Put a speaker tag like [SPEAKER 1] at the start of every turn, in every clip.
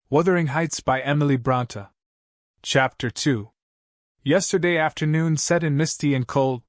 [SPEAKER 1] Wuthering Heights by Emily Brontë. Chapter 2. Yesterday afternoon set in misty and cold.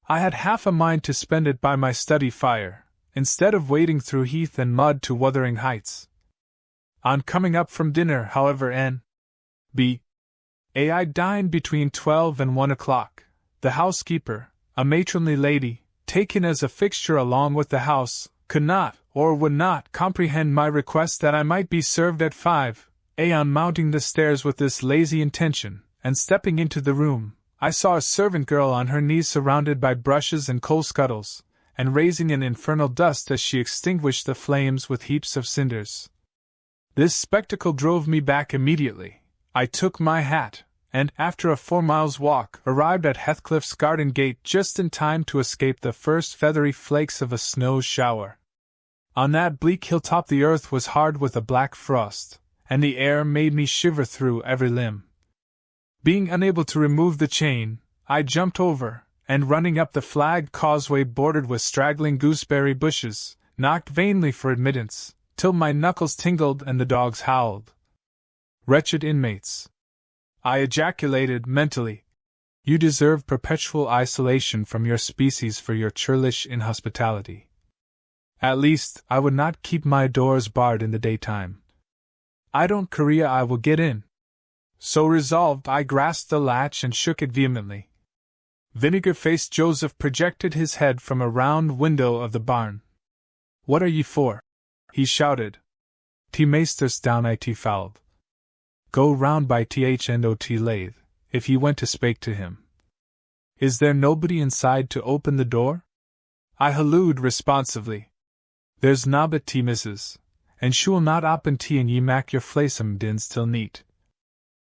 [SPEAKER 1] I had half a mind to spend it by my study fire, instead of wading through heath and mud to Wuthering Heights. On coming up from dinner, however, I dined between 12 and 1 o'clock. The housekeeper, a matronly lady, taken as a fixture along with the house, could not, or would not, comprehend my request that I might be served at 5. On mounting the stairs with this lazy intention, and stepping into the room, I saw a servant girl on her knees surrounded by brushes and coal scuttles, and raising an infernal dust as she extinguished the flames with heaps of cinders. This spectacle drove me back immediately. I took my hat, and, after a 4 miles walk, arrived at Heathcliff's garden gate just in time to escape the first feathery flakes of a snow shower. On that bleak hilltop the earth was hard with a black frost, and the air made me shiver through every limb. Being unable to remove the chain, I jumped over, and running up the flagged causeway bordered with straggling gooseberry bushes, knocked vainly for admittance, till my knuckles tingled and the dogs howled. Wretched inmates! I ejaculated mentally. You deserve perpetual isolation from your species for your churlish inhospitality. At least, I would not keep my doors barred in the daytime. I don't Korea, I will get in. So resolved, I grasped the latch and shook it vehemently. Vinegar-faced Joseph projected his head from a round window of the barn. What are ye for? He shouted. T meesters down it fouled. Go round by thnot lathe, if ye went to spake to him. Is there nobody inside to open the door? I hallooed responsively. There's nobbut tea, missus, and she'll not oppen tea and ye mak your flacem dins till neat.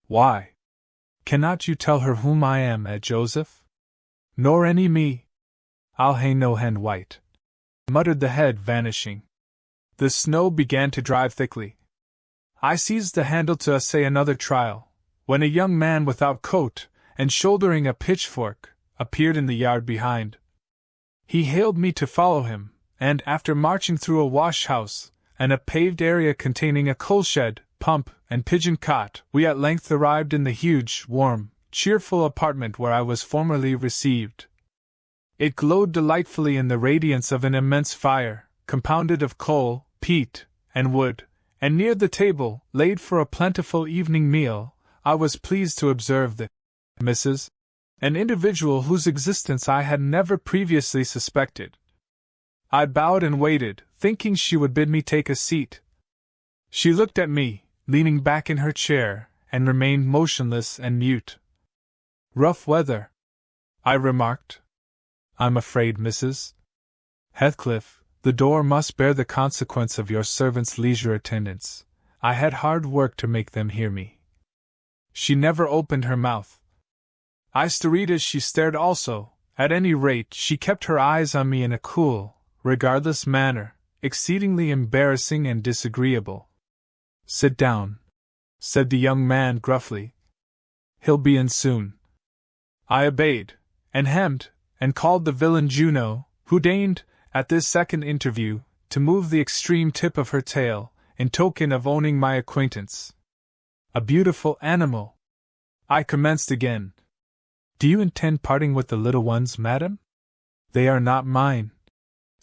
[SPEAKER 1] Why? Cannot you tell her whom I am, Joseph? Nor any me. I'll hae no hand white, muttered the head, vanishing. The snow began to drive thickly. I seized the handle to essay another trial, when a young man without coat, and shouldering a pitchfork, appeared in the yard behind. He hailed me to follow him, and after marching through a wash-house, and a paved area containing a coal-shed, pump, and pigeon cot, we at length arrived in the huge, warm, cheerful apartment where I was formerly received. It glowed delightfully in the radiance of an immense fire, compounded of coal, peat, and wood, and near the table, laid for a plentiful evening meal, I was pleased to observe that Mrs., an individual whose existence I had never previously suspected. I bowed and waited, thinking she would bid me take a seat. She looked at me, leaning back in her chair, and remained motionless and mute. Rough weather, I remarked. I'm afraid, Mrs. Heathcliff, the door must bear the consequence of your servant's leisure attendance. I had hard work to make them hear me. She never opened her mouth. I stared as she stared also. At any rate, she kept her eyes on me in a cool, regardless manner, exceedingly embarrassing and disagreeable. Sit down, said the young man gruffly. He'll be in soon. I obeyed, and hemmed, and called the villain Juno, who deigned, at this second interview, to move the extreme tip of her tail, in token of owning my acquaintance. A beautiful animal! I commenced again. Do you intend parting with the little ones, madam? They are not mine,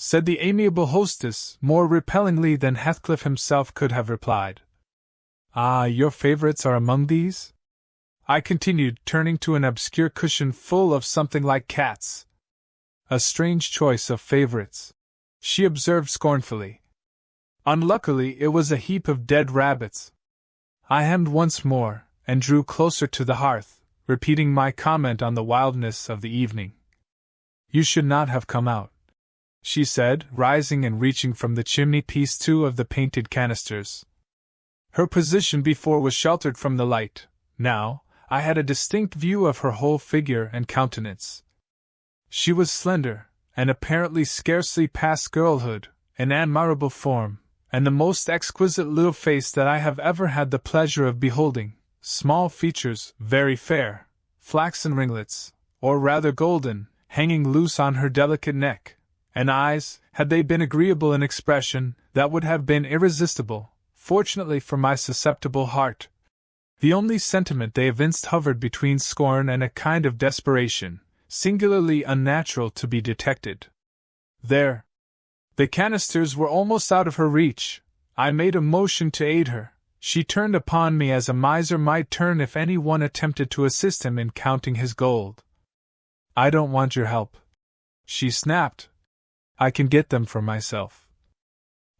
[SPEAKER 1] said the amiable hostess, more repellingly than Heathcliff himself could have replied. Ah, your favorites are among these? I continued, turning to an obscure cushion full of something like cats. A strange choice of favorites, she observed scornfully. Unluckily, it was a heap of dead rabbits. I hemmed once more, and drew closer to the hearth, repeating my comment on the wildness of the evening. You should not have come out, she said, rising and reaching from the chimney-piece 2 of the painted canisters. Her position before was sheltered from the light. Now, I had a distinct view of her whole figure and countenance. She was slender, and apparently scarcely past girlhood, an admirable form, and the most exquisite little face that I have ever had the pleasure of beholding. Small features, very fair, flaxen ringlets, or rather golden, hanging loose on her delicate neck, and eyes, had they been agreeable in expression, that would have been irresistible, fortunately for my susceptible heart. The only sentiment they evinced hovered between scorn and a kind of desperation, singularly unnatural to be detected. There! The canisters were almost out of her reach. I made a motion to aid her. She turned upon me as a miser might turn if any one attempted to assist him in counting his gold. "I don't want your help," she snapped. "I can get them for myself."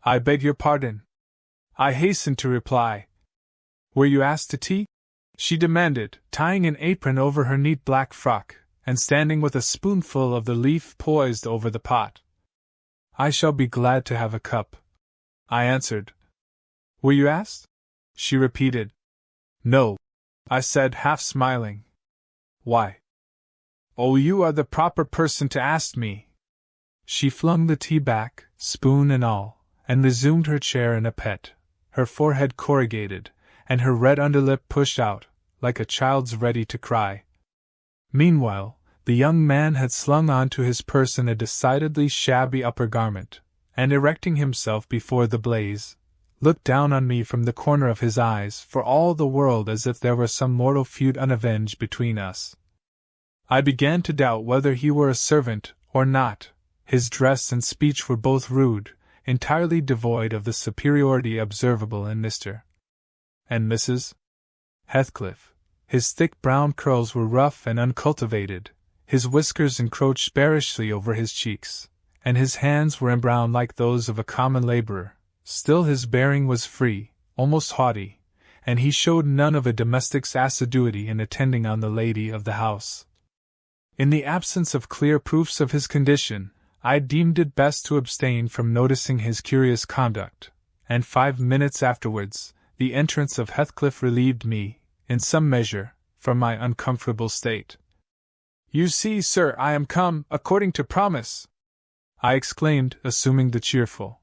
[SPEAKER 1] "I beg your pardon," I hastened to reply. "Were you asked to tea?" she demanded, tying an apron over her neat black frock, and standing with a spoonful of the leaf poised over the pot. "I shall be glad to have a cup," I answered. "Were you asked?" she repeated. "No," I said, half smiling. "Why?" "Oh, you are the proper person to ask me." She flung the tea back, spoon and all, and resumed her chair in a pet, her forehead corrugated, and her red underlip pushed out, like a child's ready to cry. Meanwhile, the young man had slung on to his person a decidedly shabby upper garment, and erecting himself before the blaze, looked down on me from the corner of his eyes for all the world as if there were some mortal feud unavenged between us. I began to doubt whether he were a servant or not. His dress and speech were both rude, entirely devoid of the superiority observable in Mr. and Mrs. Heathcliff. His thick brown curls were rough and uncultivated, his whiskers encroached bearishly over his cheeks, and his hands were embrowned like those of a common laborer. Still his bearing was free, almost haughty, and he showed none of a domestic's assiduity in attending on the lady of the house. In the absence of clear proofs of his condition, I deemed it best to abstain from noticing his curious conduct, and 5 minutes afterwards, the entrance of Heathcliff relieved me, in some measure, from my uncomfortable state. "You see, sir, I am come, according to promise," I exclaimed, assuming the cheerful.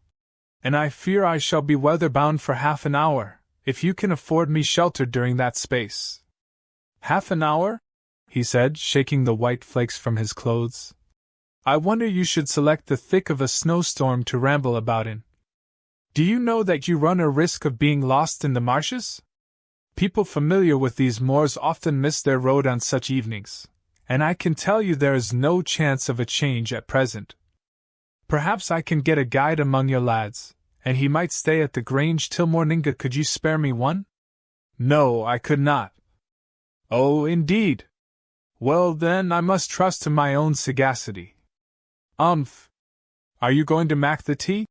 [SPEAKER 1] "And I fear I shall be weather-bound for half an hour, if you can afford me shelter during that space." "Half an hour?" he said, shaking the white flakes from his clothes. "I wonder you should select the thick of a snowstorm to ramble about in. Do you know that you run a risk of being lost in the marshes? People familiar with these moors often miss their road on such evenings, and I can tell you there is no chance of a change at present. Perhaps I can get a guide among your lads, and he might stay at the Grange till morning. Could you spare me one?" "No, I could not." "Oh, indeed? Well, then, I must trust to my own sagacity." Are you going to mack the tea?"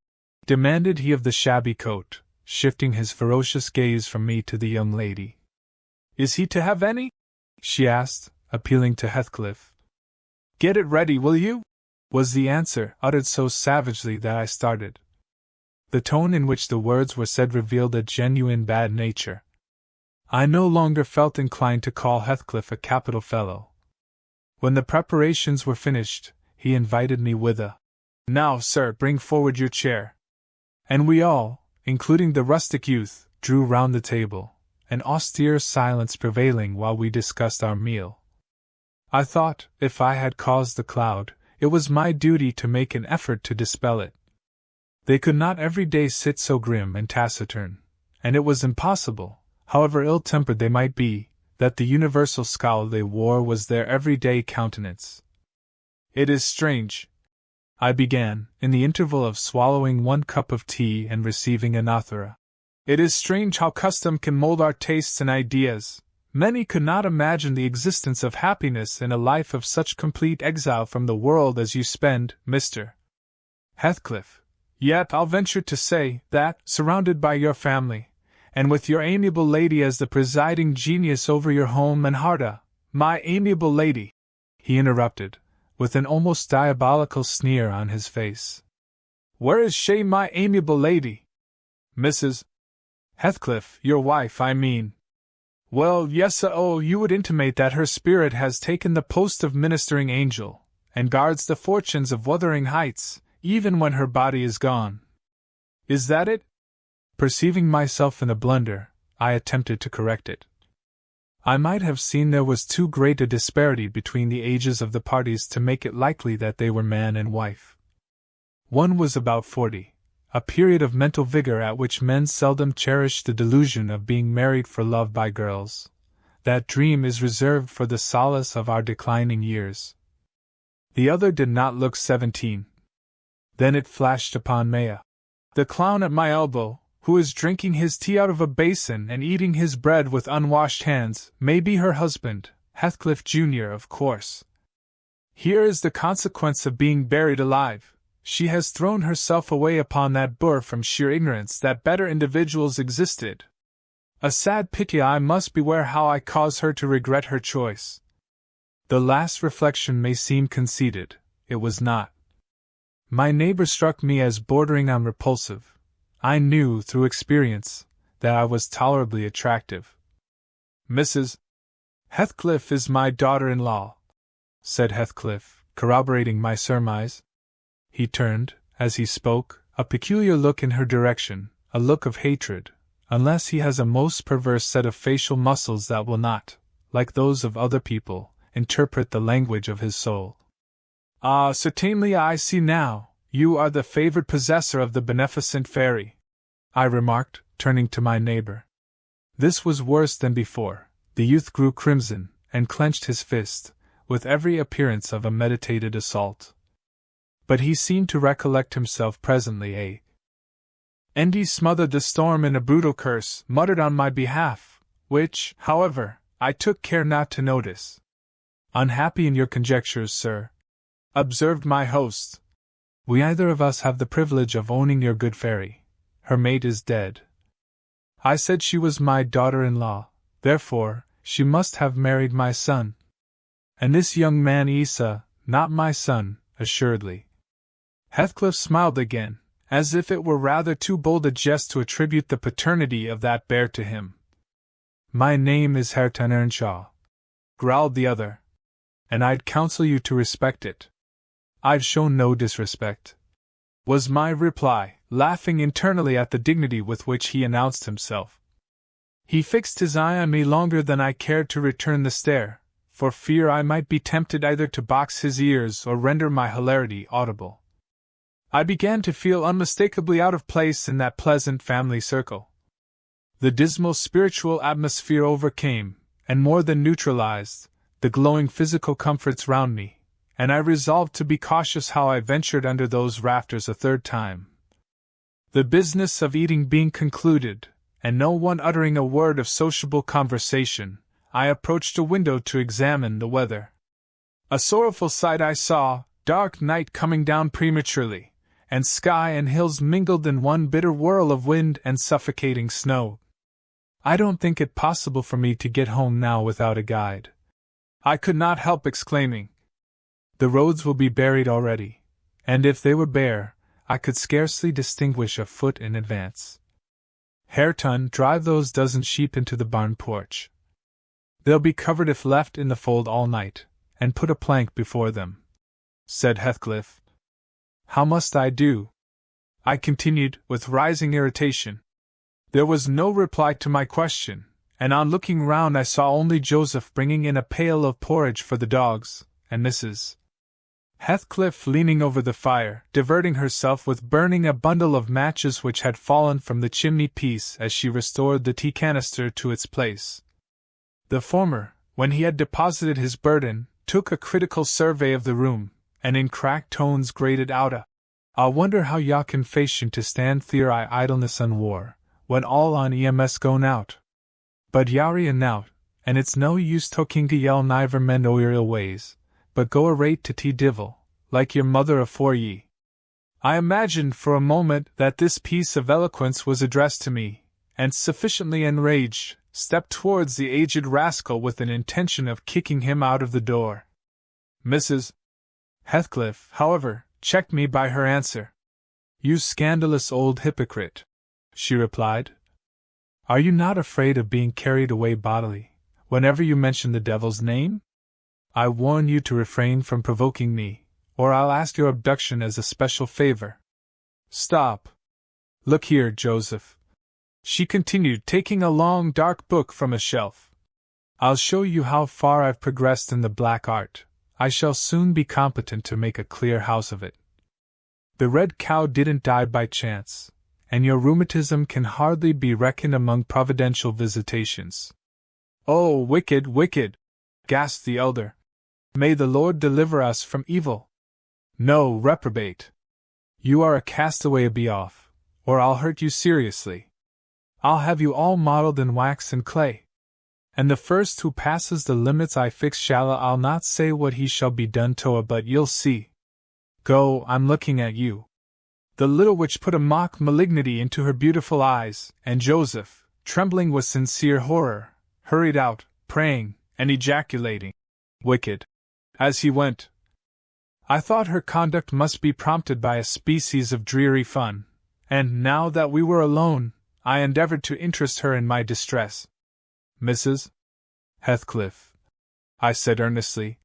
[SPEAKER 1] demanded he of the shabby coat, shifting his ferocious gaze from me to the young lady. "Is he to have any?" she asked, appealing to Heathcliff. "Get it ready, will you?" was the answer, uttered so savagely that I started. The tone in which the words were said revealed a genuine bad nature. I no longer felt inclined to call Heathcliff a capital fellow. When the preparations were finished, he invited me with a "Now, sir, bring forward your chair." And we all, including the rustic youth, drew round the table, an austere silence prevailing while we discussed our meal. I thought, if I had caused the cloud, it was my duty to make an effort to dispel it. They could not every day sit so grim and taciturn, and it was impossible, however ill-tempered they might be, that the universal scowl they wore was their everyday countenance. "It is strange," I began, in the interval of swallowing 1 cup of tea and receiving anathema. "It is strange how custom can mold our tastes and ideas. Many could not imagine the existence of happiness in a life of such complete exile from the world as you spend, Mr. Heathcliff. Yet I'll venture to say that, surrounded by your family, and with your amiable lady as the presiding genius over your home and heart, my amiable lady," he interrupted, with an almost diabolical sneer on his face. "Where is she, my amiable lady?" "Mrs. Heathcliff, your wife, I mean." "Well, yes, you would intimate that her spirit has taken the post of ministering angel, and guards the fortunes of Wuthering Heights, even when her body is gone. Is that it?" Perceiving myself in a blunder, I attempted to correct it. I might have seen there was too great a disparity between the ages of the parties to make it likely that they were man and wife. One was about 40, a period of mental vigor at which men seldom cherish the delusion of being married for love by girls. That dream is reserved for the solace of our declining years. The other did not look 17. Then it flashed upon Maya. The clown at my elbow, who is drinking his tea out of a basin and eating his bread with unwashed hands, may be her husband, Heathcliff Jr., of course. Here is the consequence of being buried alive. She has thrown herself away upon that boor from sheer ignorance that better individuals existed. A sad pity. I must beware how I cause her to regret her choice. The last reflection may seem conceited. It was not. My neighbor struck me as bordering on repulsive. I knew, through experience, that I was tolerably attractive. Mrs. Heathcliff is my daughter-in-law, said Heathcliff, corroborating my surmise. He turned, as he spoke, a peculiar look in her direction, a look of hatred, unless he has a most perverse set of facial muscles that will not, like those of other people, interpret the language of his soul. Ah, certainly I see now, you are the favored possessor of the beneficent fairy, I remarked, turning to my neighbor. This was worse than before. The youth grew crimson, and clenched his fist, with every appearance of a meditated assault. But he seemed to recollect himself presently. And he smothered the storm in a brutal curse, muttered on my behalf, which, however, I took care not to notice. Unhappy in your conjectures, sir, observed my host. We either of us have the privilege of owning your good fairy. Her mate is dead. I said she was my daughter-in-law, therefore, she must have married my son. And this young man is not my son, assuredly. Heathcliff smiled again, as if it were rather too bold a jest to attribute the paternity of that bear to him. My name is Hareton Earnshaw, growled the other, and I'd counsel you to respect it. I've shown no disrespect, was my reply, laughing internally at the dignity with which he announced himself. He fixed his eye on me longer than I cared to return the stare, for fear I might be tempted either to box his ears or render my hilarity audible. I began to feel unmistakably out of place in that pleasant family circle. The dismal spiritual atmosphere overcame, and more than neutralized, the glowing physical comforts round me, and I resolved to be cautious how I ventured under those rafters a third time. The business of eating being concluded, and no one uttering a word of sociable conversation, I approached a window to examine the weather. A sorrowful sight I saw, dark night coming down prematurely, and sky and hills mingled in one bitter whirl of wind and suffocating snow. I don't think it possible for me to get home now without a guide. I could not help exclaiming. The roads will be buried already, and if they were bare, I could scarcely distinguish a foot in advance. Hareton, drive those dozen sheep into the barn porch. They'll be covered if left in the fold all night, and put a plank before them, said Heathcliff. How must I do? I continued, with rising irritation. There was no reply to my question, and on looking round I saw only Joseph bringing in a pail of porridge for the dogs, and Mrs. Heathcliff leaning over the fire, diverting herself with burning a bundle of matches which had fallen from the chimney-piece as she restored the tea canister to its place. The former, when he had deposited his burden, took a critical survey of the room, and in cracked tones grated out I wonder how ya can fashion to stand theer I idleness and war, when all on ems gone out. But yari and out, and it's no use talking to yell niver mend o' your ill ways, but go arrate to tea divil, like your mother afore ye. I imagined for a moment that this piece of eloquence was addressed to me, and sufficiently enraged, stepped towards the aged rascal with an intention of kicking him out of the door. Mrs. Heathcliff, however, checked me by her answer. You scandalous old hypocrite, she replied. Are you not afraid of being carried away bodily, whenever you mention the devil's name? I warn you to refrain from provoking me, or I'll ask your abduction as a special favor. Stop. Look here, Joseph, she continued, taking a long dark book from a shelf. I'll show you how far I've progressed in the black art. I shall soon be competent to make a clear house of it. The red cow didn't die by chance, and your rheumatism can hardly be reckoned among providential visitations. Oh, wicked, wicked! Gasped the elder. May the Lord deliver us from evil! No, reprobate! You are a castaway, be off, or I'll hurt you seriously. I'll have you all modelled in wax and clay. And the first who passes the limits I fix I'll not say what he shall be done to, but you'll see. Go, I'm looking at you. The little witch put a mock malignity into her beautiful eyes, and Joseph, trembling with sincere horror, hurried out, praying, and ejaculating, "Wicked!" as he went. I thought her conduct must be prompted by a species of dreary fun, and now that we were alone, I endeavored to interest her in my distress. "Mrs. Heathcliff," I said earnestly,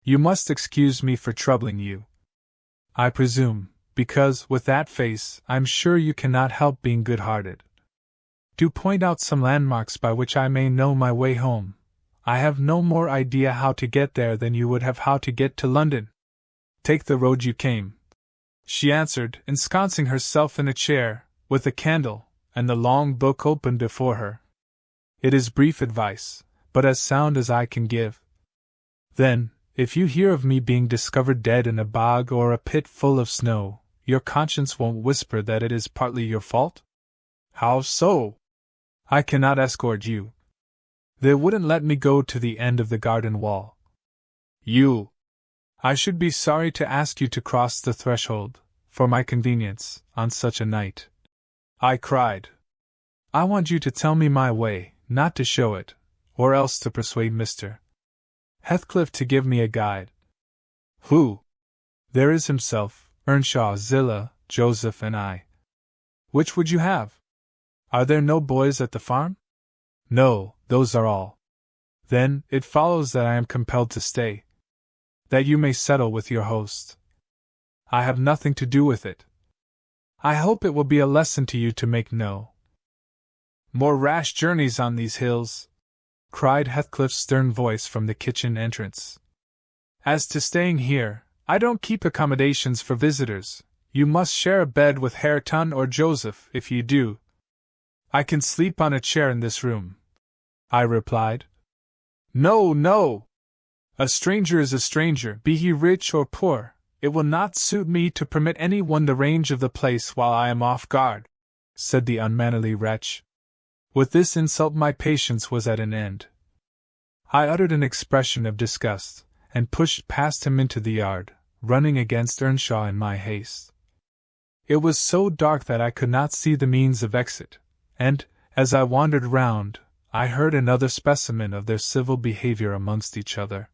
[SPEAKER 1] "you must excuse me for troubling you. I presume, because, with that face, I'm sure you cannot help being good-hearted. Do point out some landmarks by which I may know my way home. I have no more idea how to get there than you would have how to get to London." "Take the road you came," she answered, ensconcing herself in a chair, with a candle, and the long book open before her. "It is brief advice, but as sound as I can give. Then, if you hear of me being discovered dead in a bog or a pit full of snow, your conscience won't whisper that it is partly your fault?" "How so?" "I cannot escort you. They wouldn't let me go to the end of the garden wall." "You—" "I should be sorry to ask you to cross the threshold, for my convenience, on such a night," I cried. "I want you to tell me my way, not to show it, or else to persuade Mr. Heathcliff to give me a guide." "Who?" "There is himself, Earnshaw, Zillah, Joseph, and I." "Which would you have? Are there no boys at the farm?" "No, those are all." "Then, it follows that I am compelled to stay." "That you may settle with your host." "I have nothing to do with it." "I hope it will be a lesson to you to make no more rash journeys on these hills," cried Heathcliff's stern voice from the kitchen entrance. "As to staying here, I don't keep accommodations for visitors. You must share a bed with Hareton or Joseph. If you do, I can sleep on a chair in this room," I replied. "No, no! A stranger is a stranger, be he rich or poor. It will not suit me to permit any one the range of the place while I am off guard," said the unmannerly wretch. With this insult my patience was at an end. I uttered an expression of disgust, and pushed past him into the yard, running against Earnshaw in my haste. It was so dark that I could not see the means of exit, and, as I wandered round, I heard another specimen of their civil behavior amongst each other.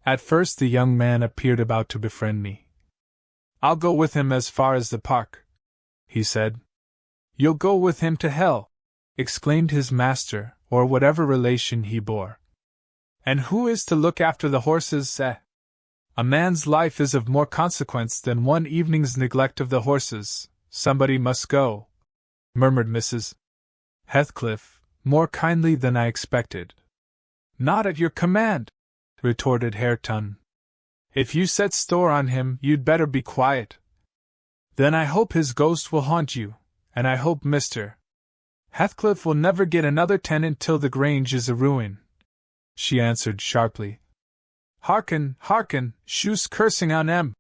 [SPEAKER 1] At first the young man appeared about to befriend me. "I'll go with him as far as the park," he said. "You'll go with him to hell!" exclaimed his master, or whatever relation he bore. "And who is to look after the horses, eh?" "A man's life is of more consequence than one evening's neglect of the horses. Somebody must go," murmured Mrs. Heathcliff, more kindly than I expected. "Not at your command," retorted Hareton. "If you set store on him, you'd better be quiet." "Then I hope his ghost will haunt you, and I hope Mr. Heathcliff will never get another tenant till the Grange is a ruin," she answered sharply. "Hearken, hearken, shoes cursing on 'em,"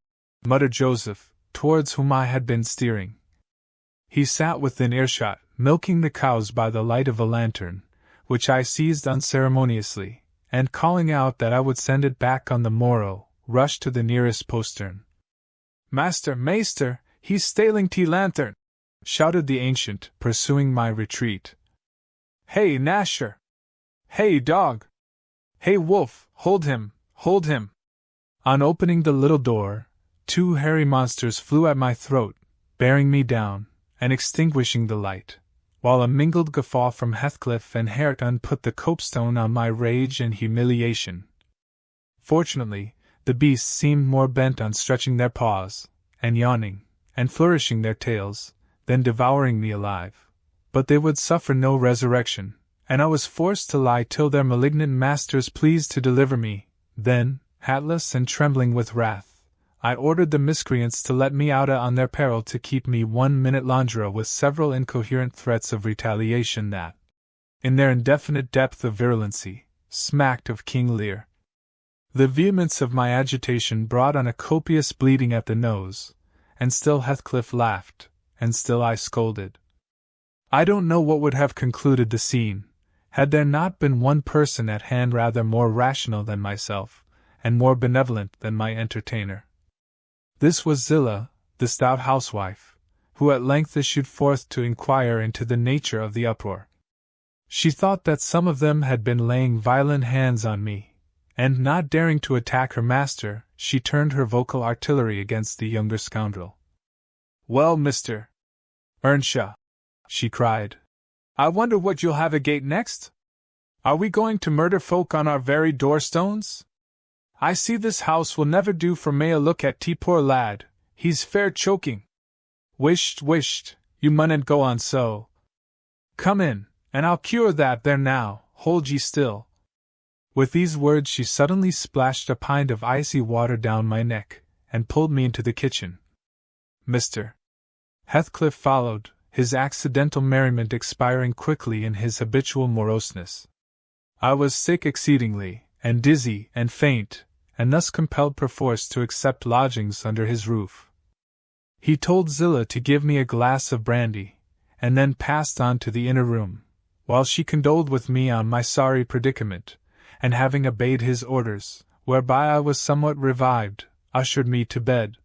[SPEAKER 1] muttered Joseph, towards whom I had been steering. He sat within earshot, milking the cows by the light of a lantern, which I seized unceremoniously, and calling out that I would send it back on the morrow, rushed to the nearest postern. "Master, Maister, he's stailing te lantern!" shouted the ancient, pursuing my retreat. "Hey, Nasher! Hey, dog! Hey, wolf, hold him, hold him!" On opening the little door, two hairy monsters flew at my throat, bearing me down, and extinguishing the light, while a mingled guffaw from Heathcliff and Hareton put the copestone on my rage and humiliation. Fortunately, the beasts seemed more bent on stretching their paws, and yawning, and flourishing their tails, than devouring me alive. But they would suffer no resurrection, and I was forced to lie till their malignant masters pleased to deliver me. Then, hatless and trembling with wrath, I ordered the miscreants to let me out on their peril to keep me 1 minute longer, with several incoherent threats of retaliation that, in their indefinite depth of virulency, smacked of King Lear. The vehemence of my agitation brought on a copious bleeding at the nose, and still Heathcliff laughed, and still I scolded. I don't know what would have concluded the scene, had there not been one person at hand rather more rational than myself, and more benevolent than my entertainer. This was Zillah, the stout housewife, who at length issued forth to inquire into the nature of the uproar. She thought that some of them had been laying violent hands on me, and not daring to attack her master, she turned her vocal artillery against the younger scoundrel. "Well, Mr. Earnshaw," she cried, "I wonder what you'll have agate next? Are we going to murder folk on our very doorstones? I see this house will never do for me a look at poor lad, he's fair choking. Wisht, you munn't go on so. Come in, and I'll cure that there now, hold ye still." With these words she suddenly splashed a pint of icy water down my neck, and pulled me into the kitchen. Mr. Heathcliff followed, his accidental merriment expiring quickly in his habitual moroseness. I was sick exceedingly, and dizzy, and faint, and thus compelled perforce to accept lodgings under his roof. He told Zillah to give me a glass of brandy, and then passed on to the inner room, while she condoled with me on my sorry predicament, and having obeyed his orders, whereby I was somewhat revived, ushered me to bed,